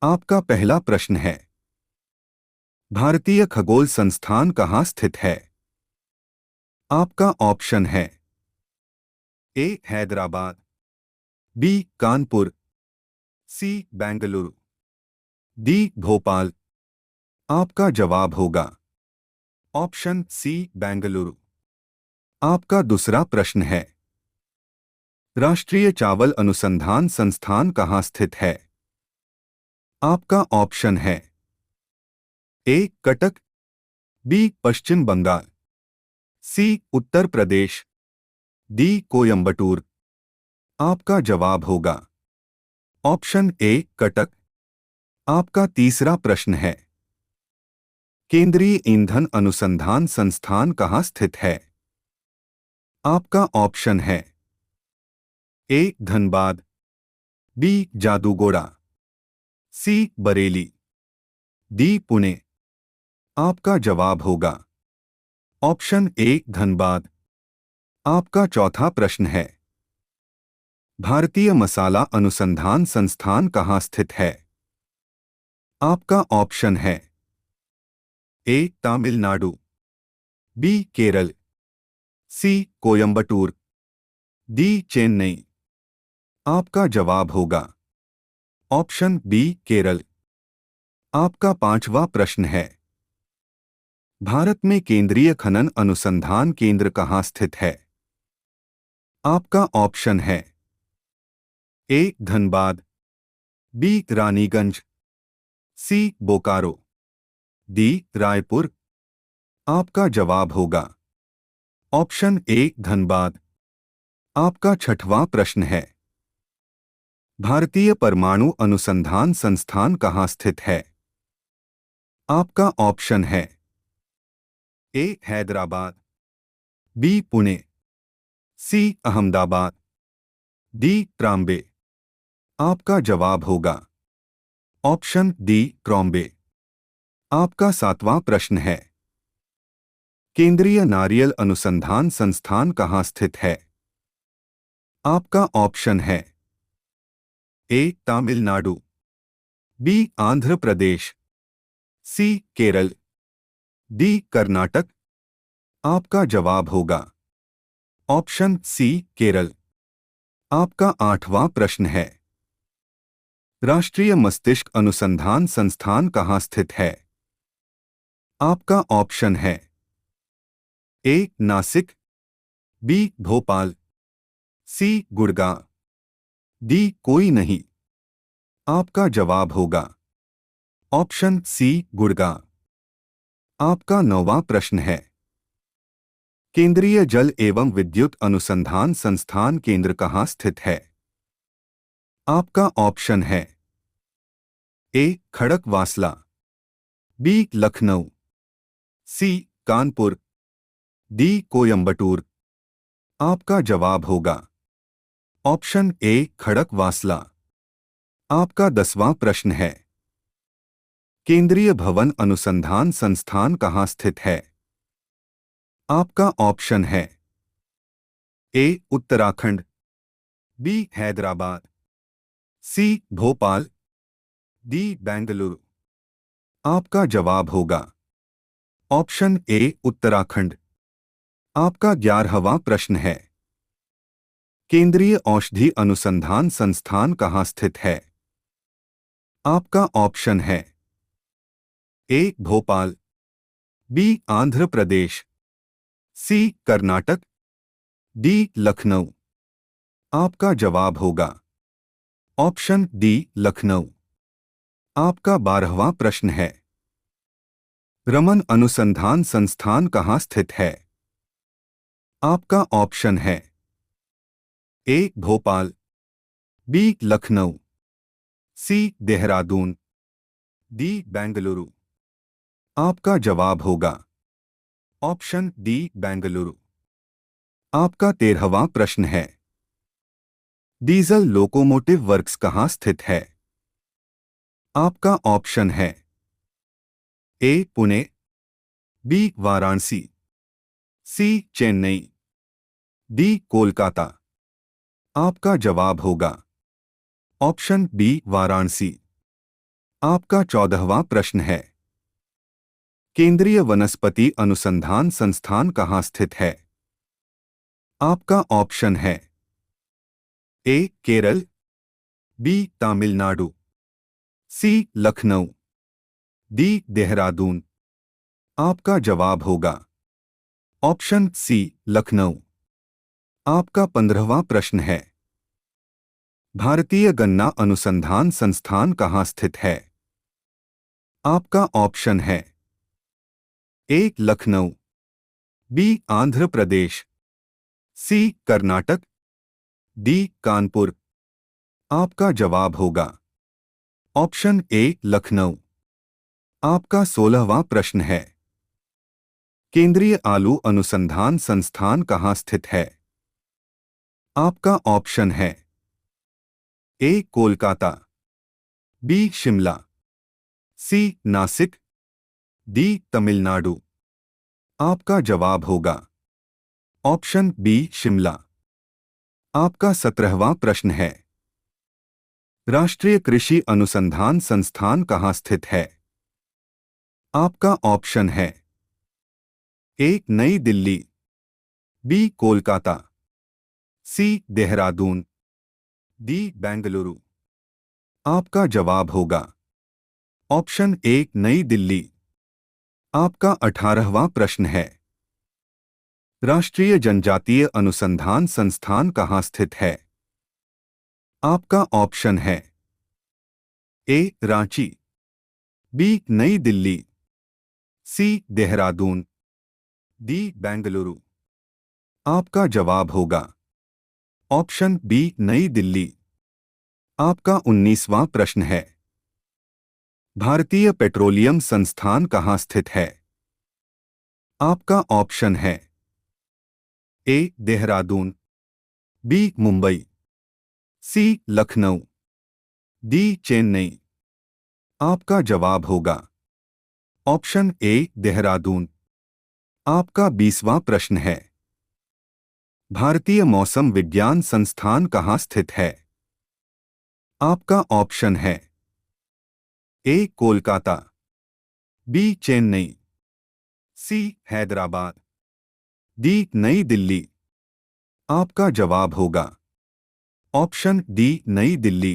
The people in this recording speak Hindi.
आपका पहला प्रश्न है, भारतीय खगोल संस्थान कहाँ स्थित है? आपका ऑप्शन है ए हैदराबाद, बी कानपुर, सी बेंगलुरु, डी भोपाल। आपका जवाब होगा ऑप्शन सी बेंगलुरु। आपका दूसरा प्रश्न है, राष्ट्रीय चावल अनुसंधान संस्थान कहाँ स्थित है? आपका ऑप्शन है ए कटक, बी पश्चिम बंगाल, सी उत्तर प्रदेश, डी कोयंबटूर। आपका जवाब होगा ऑप्शन ए कटक। आपका तीसरा प्रश्न है, केंद्रीय ईंधन अनुसंधान संस्थान कहाँ स्थित है? आपका ऑप्शन है ए धनबाद, बी जादूगोड़ा, सी बरेली, डी पुणे। आपका जवाब होगा ऑप्शन ए धनबाद। आपका चौथा प्रश्न है, भारतीय मसाला अनुसंधान संस्थान कहाँ स्थित है? आपका ऑप्शन है ए तमिलनाडु, बी केरल, सी कोयंबटूर, डी चेन्नई। आपका जवाब होगा ऑप्शन बी केरल। आपका पांचवा प्रश्न है, भारत में केंद्रीय खनन अनुसंधान केंद्र कहाँ स्थित है? आपका ऑप्शन है ए धनबाद, बी रानीगंज, सी बोकारो, डी रायपुर। आपका जवाब होगा ऑप्शन ए धनबाद। आपका छठवां प्रश्न है, भारतीय परमाणु अनुसंधान संस्थान कहाँ स्थित है? आपका ऑप्शन है ए हैदराबाद, बी पुणे, सी अहमदाबाद, डी ट्राम्बे। आपका जवाब होगा ऑप्शन डी ट्रॉम्बे। आपका सातवां प्रश्न है, केंद्रीय नारियल अनुसंधान संस्थान कहाँ स्थित है? आपका ऑप्शन है ए तमिलनाडु, बी आंध्र प्रदेश, सी केरल, डी कर्नाटक। आपका जवाब होगा ऑप्शन सी केरल। आपका आठवां प्रश्न है, राष्ट्रीय मस्तिष्क अनुसंधान संस्थान कहाँ स्थित है? आपका ऑप्शन है ए नासिक, बी भोपाल, सी गुड़गांव, डी कोई नहीं। आपका जवाब होगा ऑप्शन सी गुड़गांव। आपका नौवां प्रश्न है, केंद्रीय जल एवं विद्युत अनुसंधान संस्थान केंद्र कहाँ स्थित है? आपका ऑप्शन है ए खड़कवासला, बी लखनऊ, सी कानपुर, डी कोयंबटूर। आपका जवाब होगा ऑप्शन ए खड़कवासला। आपका 10वां प्रश्न है, केंद्रीय भवन अनुसंधान संस्थान कहाँ स्थित है? आपका ऑप्शन है ए उत्तराखंड, बी हैदराबाद, सी भोपाल, डी बेंगलुरु। आपका जवाब होगा ऑप्शन ए उत्तराखंड। आपका 11वां प्रश्न है, केंद्रीय औषधि अनुसंधान संस्थान कहाँ स्थित है? आपका ऑप्शन है ए भोपाल, बी आंध्र प्रदेश, सी कर्नाटक, डी लखनऊ। आपका जवाब होगा ऑप्शन डी लखनऊ। आपका 12वां प्रश्न है, रमन अनुसंधान संस्थान कहाँ स्थित है? आपका ऑप्शन है ए भोपाल, बी लखनऊ, सी देहरादून, डी बेंगलुरु। आपका जवाब होगा ऑप्शन डी बेंगलुरु। आपका 13वां प्रश्न है, डीजल लोकोमोटिव वर्क्स कहाँ स्थित है? आपका ऑप्शन है ए पुणे, बी वाराणसी, सी चेन्नई, डी कोलकाता। आपका जवाब होगा ऑप्शन बी वाराणसी। आपका 14वां प्रश्न है, केंद्रीय वनस्पति अनुसंधान संस्थान कहाँ स्थित है? आपका ऑप्शन है ए केरल, बी तमिलनाडु, सी लखनऊ, डी देहरादून। आपका जवाब होगा ऑप्शन सी लखनऊ। आपका 15वां प्रश्न है, भारतीय गन्ना अनुसंधान संस्थान कहाँ स्थित है? आपका ऑप्शन है ए लखनऊ, बी आंध्र प्रदेश, सी कर्नाटक, डी कानपुर। आपका जवाब होगा ऑप्शन ए लखनऊ। आपका 16वां प्रश्न है, केंद्रीय आलू अनुसंधान संस्थान कहाँ स्थित है? आपका ऑप्शन है ए कोलकाता, बी शिमला, सी नासिक, डी तमिलनाडु। आपका जवाब होगा ऑप्शन बी शिमला। आपका 17वां प्रश्न है, राष्ट्रीय कृषि अनुसंधान संस्थान कहाँ स्थित है? आपका ऑप्शन है ए नई दिल्ली, बी कोलकाता, सी देहरादून, डी बेंगलुरु। आपका जवाब होगा ऑप्शन ए नई दिल्ली। आपका 18वां प्रश्न है, राष्ट्रीय जनजातीय अनुसंधान संस्थान कहाँ स्थित है? आपका ऑप्शन है ए रांची, बी नई दिल्ली, सी देहरादून, डी बेंगलुरु। आपका जवाब होगा ऑप्शन बी नई दिल्ली। आपका 19वां प्रश्न है, भारतीय पेट्रोलियम संस्थान कहाँ स्थित है? आपका ऑप्शन है ए देहरादून, बी मुंबई, सी लखनऊ, डी चेन्नई। आपका जवाब होगा ऑप्शन ए देहरादून। आपका 20वां प्रश्न है, भारतीय मौसम विज्ञान संस्थान कहाँ स्थित है? आपका ऑप्शन है ए कोलकाता, बी चेन्नई, सी हैदराबाद, डी नई दिल्ली। आपका जवाब होगा ऑप्शन डी नई दिल्ली।